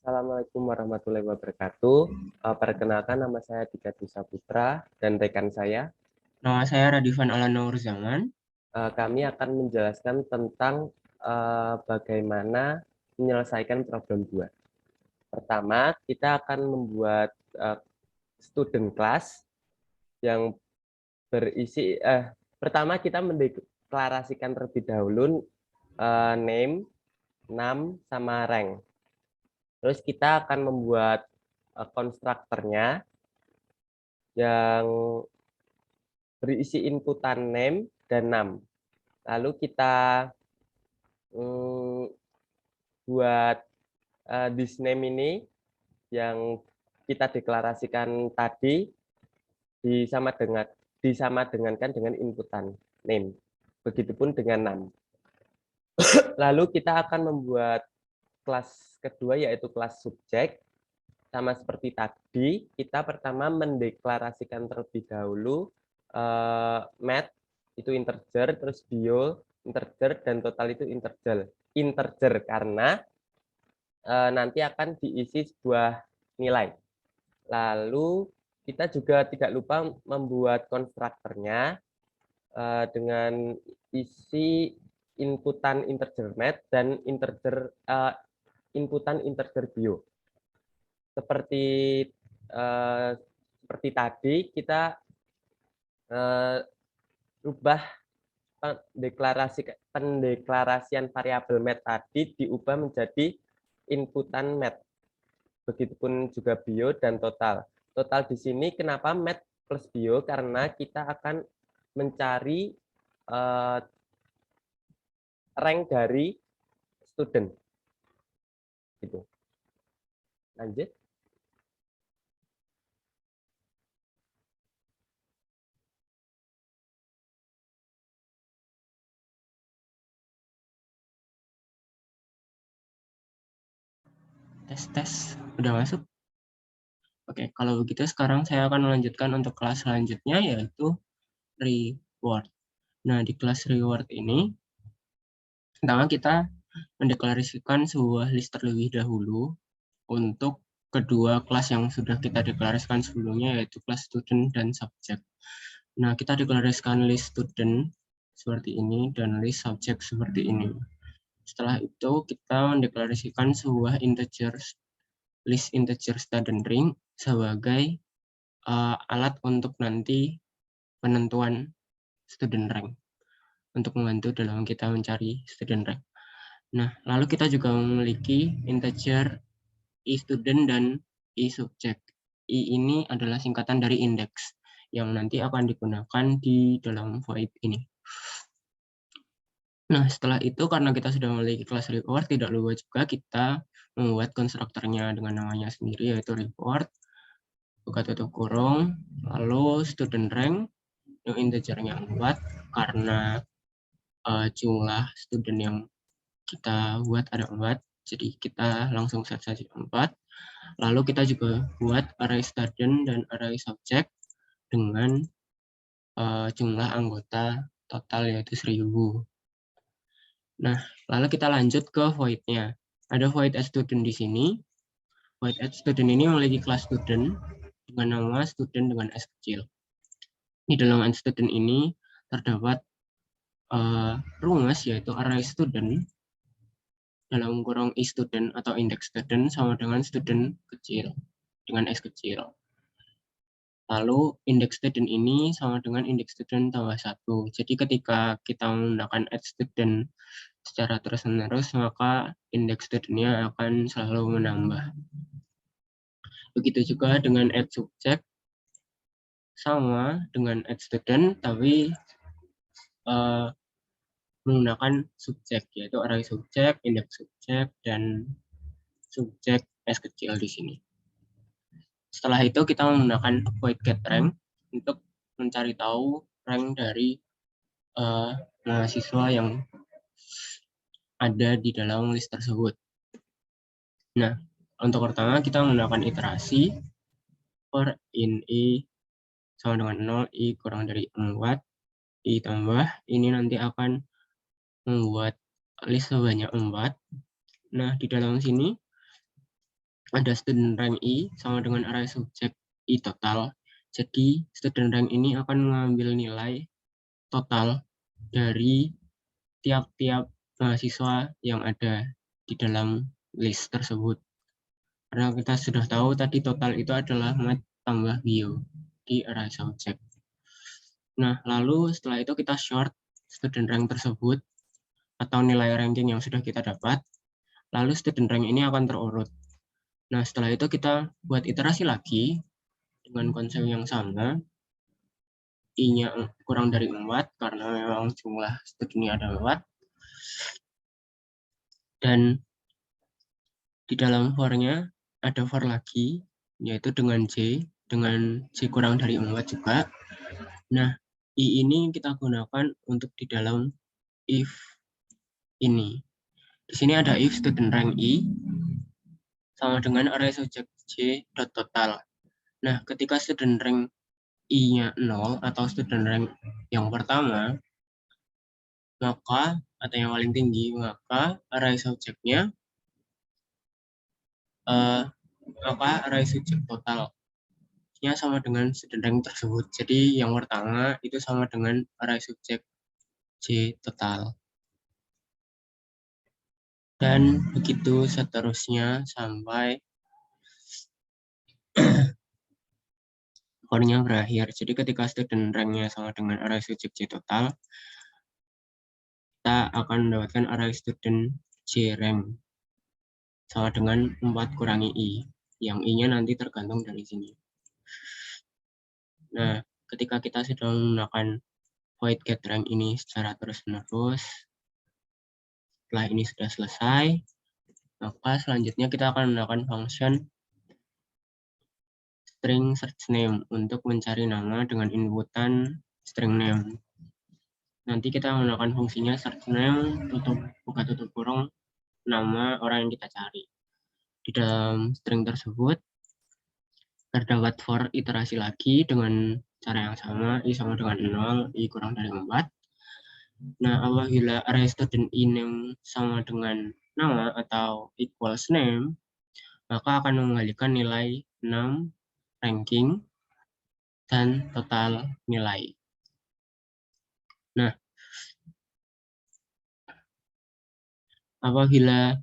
Assalamualaikum warahmatullahi wabarakatuh. Perkenalkan, nama saya Dika Dwi Putra dan rekan saya. Nama saya Radifan Alanaur Zaman. Kami akan menjelaskan tentang bagaimana menyelesaikan problem 2. Pertama, kita akan membuat student class yang berisi pertama kita mendeklarasikan terlebih dahulu name, nam, sama rank. Terus kita akan membuat konstruktornya yang berisi inputan name dan nam. Lalu kita buat this name ini yang kita deklarasikan tadi disamadengankan dengan inputan name. Begitupun dengan nam. Lalu kita akan membuat kelas kedua yaitu kelas subjek. Sama seperti tadi, kita pertama mendeklarasikan terlebih dahulu math itu integer, terus bio integer, dan total itu integer karena nanti akan diisi sebuah nilai. Lalu kita juga tidak lupa membuat konstruktornya dengan isi inputan integer math dan inputan integer bio. Seperti tadi kita rubah pendeklarasian variabel math tadi diubah menjadi inputan math. Begitupun juga bio dan total. Total di sini kenapa math plus bio? Karena kita akan mencari rank dari student. Gitu. Lanjut. Tes, udah masuk? Oke, kalau begitu sekarang saya akan melanjutkan untuk kelas selanjutnya, yaitu reward. Nah, di kelas reward ini, pertama kita mendeklarasikan sebuah list terlebih dahulu untuk kedua kelas yang sudah kita deklarasikan sebelumnya, yaitu kelas student dan subject. Nah, kita deklarasikan list student seperti ini dan list subject seperti ini. Setelah itu kita mendeklarasikan sebuah list integer student ring sebagai alat untuk nanti penentuan student rank untuk membantu dalam kita mencari student rank. Nah, lalu kita juga memiliki integer e-student dan e-subject. I ini adalah singkatan dari index yang nanti akan digunakan di dalam void ini. Nah, setelah itu karena kita sudah memiliki kelas reward, tidak lupa juga kita membuat konstruktornya dengan namanya sendiri, yaitu reward, buka tutup kurung, lalu student rank, yang integernya 4, karena jumlah student yang kita buat ada 4, jadi kita langsung set saja 4. Lalu kita juga buat array student dan array subject dengan jumlah anggota total yaitu 1000. Nah, lalu kita lanjut ke void-nya. Ada void add student di sini. Void add student ini memiliki kelas student dengan nama student dengan S kecil. Di dalam add student ini terdapat rumus yaitu array student dalam kurung e-student atau index student sama dengan student kecil dengan S kecil. Lalu index student ini sama dengan index student tambah 1. Jadi ketika kita menggunakan add student secara terus-menerus, maka indeks studentnya akan selalu menambah. Begitu juga dengan add subject, sama dengan add student, tapi menggunakan subjek, yaitu array subjek, indeks subjek, dan subjek S kecil di sini. Setelah itu kita menggunakan void get rank untuk mencari tahu rank dari mahasiswa yang ada di dalam list tersebut. Nah, untuk pertama kita menggunakan iterasi for in i sama dengan 0, i kurang dari 4, i tambah, ini nanti akan membuat list sebanyak 4. Nah, di dalam sini ada student rank I sama dengan array subjek I total. Jadi student rank ini akan mengambil nilai total dari tiap-tiap mahasiswa yang ada di dalam list tersebut. Karena kita sudah tahu tadi total itu adalah math tambah bio di array subjek. Nah, lalu setelah itu kita short student rank tersebut atau nilai ranking yang sudah kita dapat. Lalu student rank ini akan terurut. Nah, setelah itu kita buat iterasi lagi dengan konsep yang sama. I-nya kurang dari 4 karena memang jumlah studinya ada 4. Dan di dalam for-nya ada for lagi, yaitu dengan J kurang dari 4 juga. Nah, I ini kita gunakan untuk di dalam if ini. Di sini ada if student rank I sama dengan array subject J dot total. Nah, ketika student rank I-nya 0 atau student rank yang pertama, maka atau yang paling tinggi, maka array subjeknya array subjek totalnya sama dengan student rank tersebut. Jadi yang pertama itu sama dengan array subjek J total. Dan begitu seterusnya sampai for-nya berakhir. Jadi ketika student rank-nya sama dengan array subjek J total, kita akan mendapatkan array student J rank sama dengan 4 kurangi I, yang I-nya nanti tergantung dari sini. Nah, ketika kita sudah menggunakan void get rank ini secara terus-menerus, setelah ini sudah selesai, maka selanjutnya kita akan menggunakan function string search name untuk mencari nama dengan inputan string name. Nanti kita menggunakan fungsinya search name buka tutup kurung nama orang yang kita cari. Di dalam string tersebut terdapat for iterasi lagi dengan cara yang sama, I sama dengan 0, I kurang dari 4. Nah, apabila array student I name sama dengan nama atau equals name, maka akan mengembalikan nilai 6 ranking dan total nilai. Nah, apabila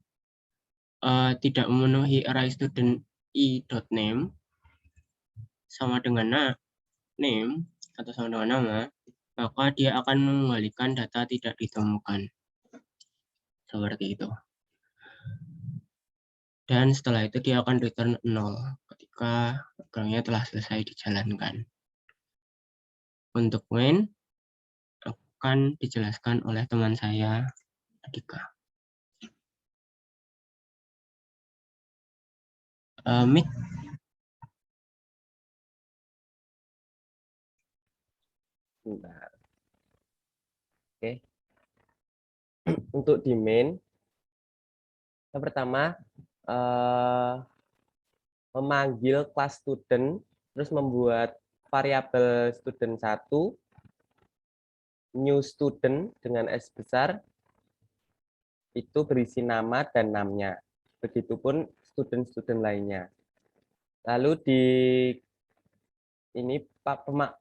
tidak memenuhi array student I.name sama dengan name atau sama dengan nama, maka dia akan mengembalikan data tidak ditemukan. Seperti itu. Dan setelah itu dia akan return 0 ketika programnya telah selesai dijalankan. Untuk main akan dijelaskan oleh teman saya, Adika. Mic. Bentar. Oke. Untuk di main, yang pertama memanggil kelas student, terus membuat variabel student 1, new student dengan S besar, itu berisi nama dan namanya. Begitupun student-student lainnya. Lalu di ini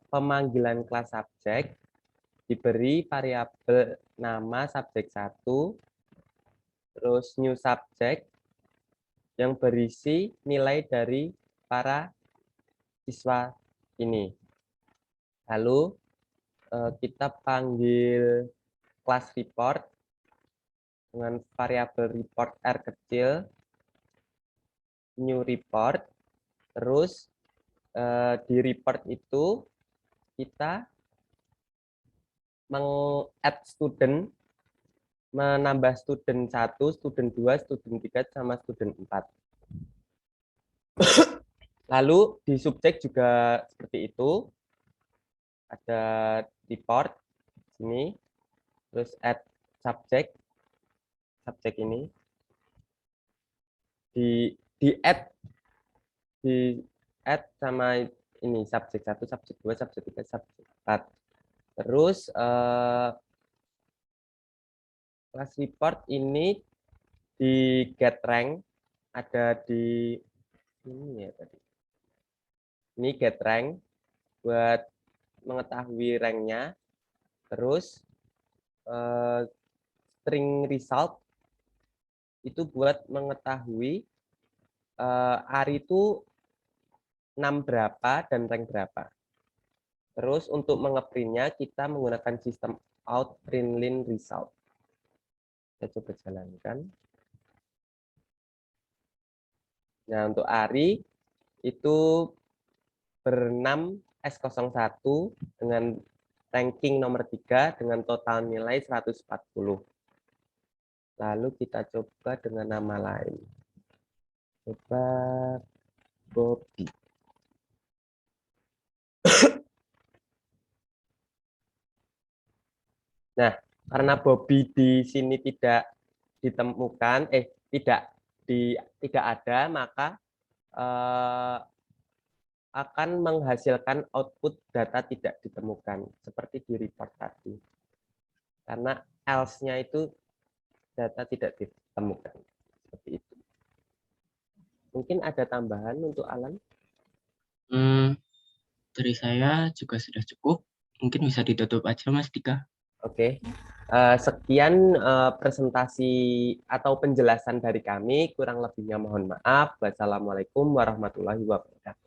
pemanggilan kelas subjek diberi variabel nama subjek 1, terus new subject yang berisi nilai dari para siswa ini. Lalu kita panggil kelas report dengan variabel report R kecil, new report, terus di report itu kita meng-add student, menambah student 1, student 2, student 3, sama student 4. Lalu di subjek juga seperti itu. Ada report sini, terus add subject ini. Di add sama ini subjek 1, subjek 2, subjek 3, subjek 4. Terus kelas report ini di get rank, ada di ini ya tadi. Ini get rank buat mengetahui ranknya. Terus string result itu buat mengetahui Ari itu 6 berapa dan rank berapa. Terus untuk mengeprintnya kita menggunakan sistem out println result. Saya coba jalankan. Nah, untuk Ari itu bernam S01 dengan ranking nomor 3 dengan total nilai 140. Lalu kita coba dengan nama lain. Coba Bobby. Nah, karena Bobby di sini tidak ditemukan, tidak ada, maka akan menghasilkan output data tidak ditemukan seperti di report tadi. Karena else-nya itu data tidak ditemukan. Seperti itu. Mungkin ada tambahan untuk Alan? Dari saya juga sudah cukup. Mungkin bisa ditutup aja, Mas Dika. Oke. Sekian presentasi atau penjelasan dari kami. Kurang lebihnya mohon maaf. Wassalamualaikum warahmatullahi wabarakatuh.